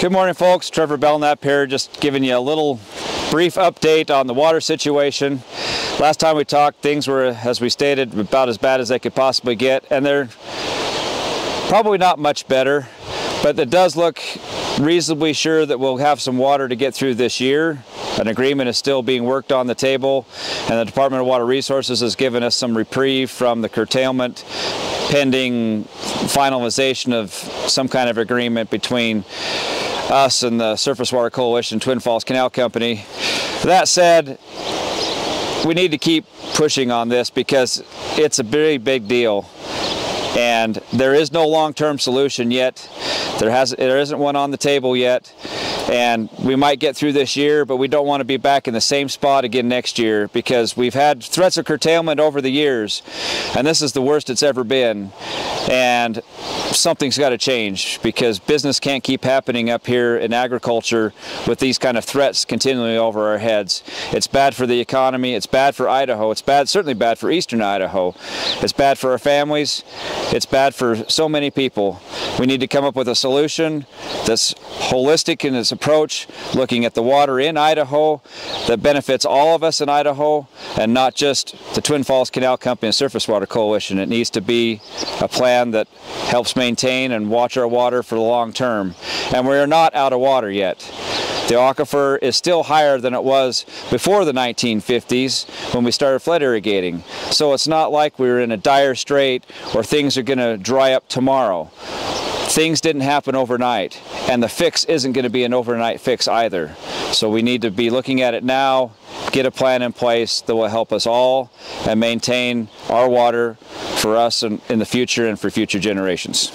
Good morning, folks. Trevor Belknap here, just giving you a little brief update on the water situation. Last time we talked, things were, as we stated, about as bad as they could possibly get, and they're probably not much better, but it does look reasonably sure that we'll have some water to get through this year. An agreement is still being worked on the table, and the Department of Water Resources has given us some reprieve from the curtailment pending finalization of some kind of agreement between us and the Surface Water Coalition, Twin Falls Canal Company. That said, we need to keep pushing on this because it's a very big deal, and there is no long-term solution yet. There isn't one on the table yet, and we might get through this year, but we don't want to be back in the same spot again next year, because we've had threats of curtailment over the years, and this is the worst it's ever been. And something's got to change, because business can't keep happening up here in agriculture with these kind of threats continually over our heads. It's bad for the economy, it's bad for Idaho, it's certainly bad for eastern Idaho, it's bad for our families, it's bad for so many people. We need to come up with a solution that's holistic in its approach, looking at the water in Idaho that benefits all of us in Idaho, and not just the Twin Falls Canal Company and Surface Water Coalition. It needs to be a plan that helps maintain and watch our water for the long term. And we're not out of water yet. The aquifer is still higher than it was before the 1950s when we started flood irrigating. So it's not like we're in a dire strait or things are going to dry up tomorrow. Things didn't happen overnight, and the fix isn't going to be an overnight fix either. So we need to be looking at it now, get a plan in place that will help us all and maintain our water for us in the future and for future generations.